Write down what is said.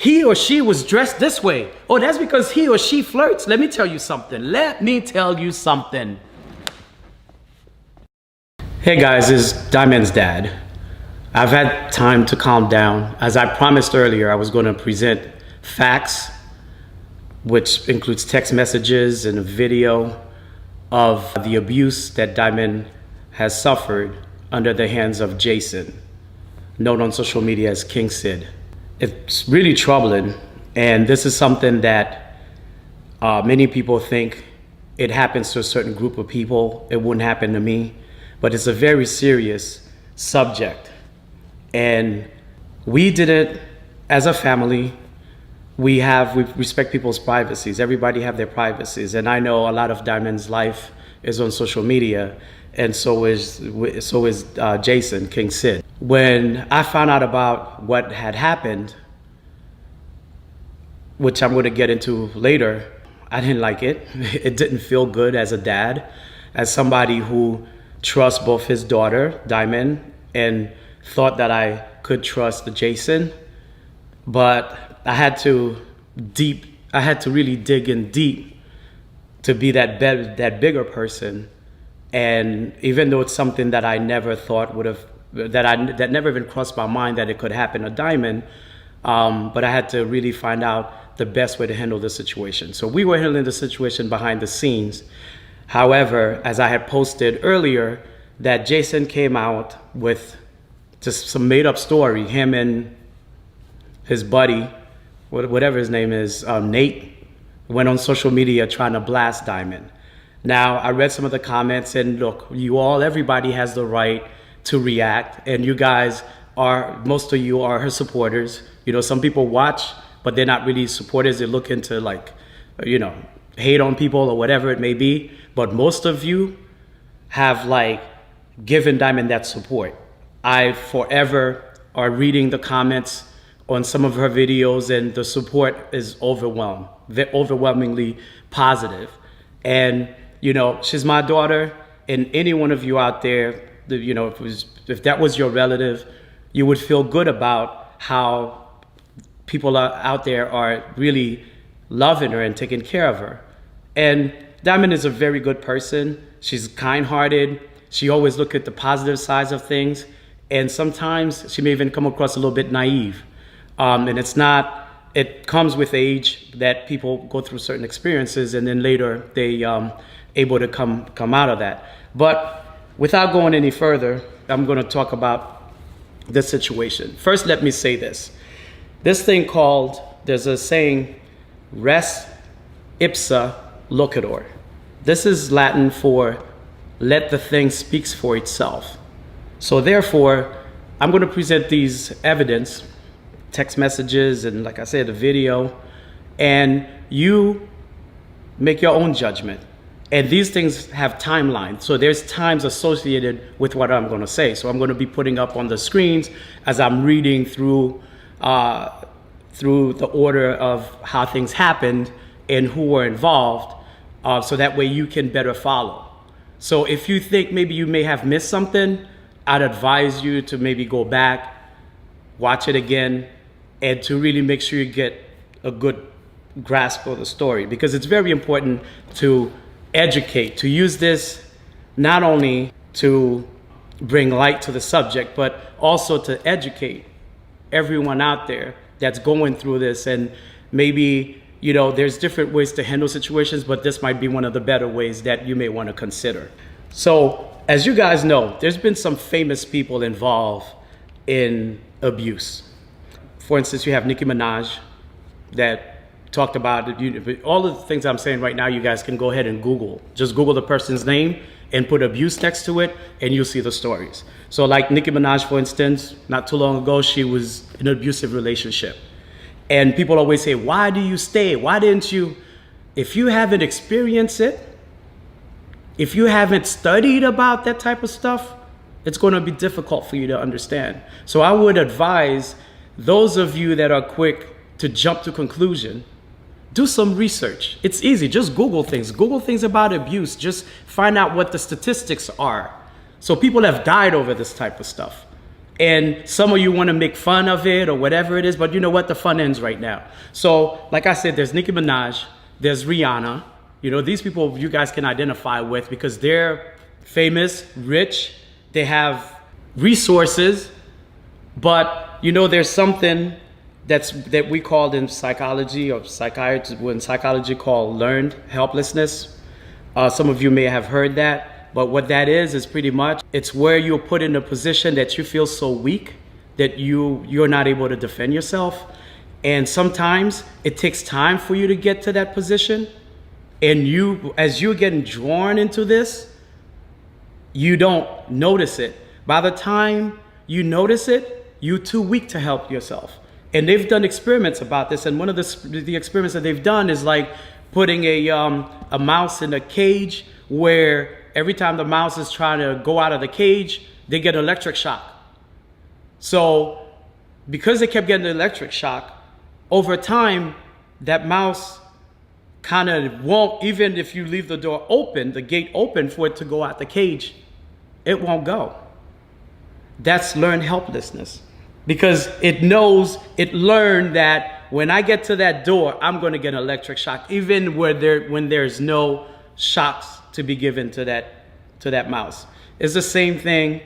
he or she was dressed this way. Oh, that's because he or she flirts. Let me tell you something. Hey guys, it's Diamond's dad. I've had time to calm down. As I promised earlier, I was going to present facts, which includes text messages and a video of the abuse that Diamond has suffered under the hands of Jason, known on social media as King Sid. It's really troubling, and this is something that many people think it happens to a certain group of people. It wouldn't happen to me, but it's a very serious subject. And we did it as a family. We respect people's privacies. Everybody have their privacies. And I know a lot of Diamond's life is on social media, and so is Jason, King Sid. When I found out about what had happened, which I'm going to get into later, I didn't like it. It didn't feel good as a dad, as somebody who trusts both his daughter, Diamond, and thought that I could trust Jason. But I had to really dig in deep to be that bigger person. And even though it's something that I never thought that never even crossed my mind that it could happen to Diamond, but I had to really find out the best way to handle the situation. So we were handling the situation behind the scenes. However, as I had posted earlier, that Jason came out with just some made up story, him and his buddy, whatever his name is, Nate, went on social media trying to blast Diamond. Now, I read some of the comments, and look, everybody has the right to react, and most of you are her supporters. You know, some people watch, but they're not really supporters. They look into hate on people or whatever it may be. But most of you have given Diamond that support. I forever are reading the comments on some of her videos, and the support is overwhelmingly positive. And she's my daughter, and any one of you out there, if that was your relative, you would feel good about how people out there are really loving her and taking care of her. And Diamond is a very good person. She's kind-hearted. She always looks at the positive sides of things. And sometimes she may even come across a little bit naive. And it comes with age that people go through certain experiences, and then later they able to come out of that. But without going any further, I'm going to talk about this situation. First, let me say this. There's a saying, res ipsa loquitur. This is Latin for let the thing speaks for itself. So therefore, I'm going to present these evidence, text messages, and like I said, a video, and you make your own judgment. And these things have timelines. So there's times associated with what I'm going to say. So I'm going to be putting up on the screens as I'm reading through the order of how things happened and who were involved, so that way you can better follow. So if you think maybe you may have missed something, I'd advise you to maybe go back, watch it again, and to really make sure you get a good grasp of the story, because it's very important to educate, to use this not only to bring light to the subject, but also to educate everyone out there that's going through this. And maybe, there's different ways to handle situations, but this might be one of the better ways that you may want to consider. So, as you guys know, there's been some famous people involved in abuse. For instance, you have Nicki Minaj that talked about it. All of the things I'm saying right now, you guys can go ahead and Google. Just Google the person's name and put abuse next to it, and you'll see the stories. So like Nicki Minaj, for instance, not too long ago, she was in an abusive relationship. And people always say, why do you stay? Why didn't you? If you haven't experienced it, if you haven't studied about that type of stuff, it's going to be difficult for you to understand. So I would advise those of you that are quick to jump to conclusion, do some research. It's easy. Just Google things. Google things about abuse. Just find out what the statistics are. So people have died over this type of stuff. And some of you want to make fun of it or whatever it is, but you know what? The fun ends right now. So, like I said, there's Nicki Minaj, there's Rihanna. You know, these people you guys can identify with because they're famous, rich, they have resources, but you know, there's something that we called in psychology or psychiatry, when psychology called learned helplessness. Some of you may have heard that. But what that is pretty much, it's where you're put in a position that you feel so weak that you're not able to defend yourself. And sometimes it takes time for you to get to that position. And as you're getting drawn into this, you don't notice it. By the time you notice it, you're too weak to help yourself. And they've done experiments about this. And one of the experiments that they've done is like putting a mouse in a cage where every time the mouse is trying to go out of the cage, they get electric shock. So because they kept getting the electric shock, over time, that mouse kind of won't, even if you leave the door open, the gate open for it to go out the cage, it won't go. That's learned helplessness. Because it learned that when I get to that door, I'm going to get an electric shock, even when there's no shocks to be given to that mouse. It's the same thing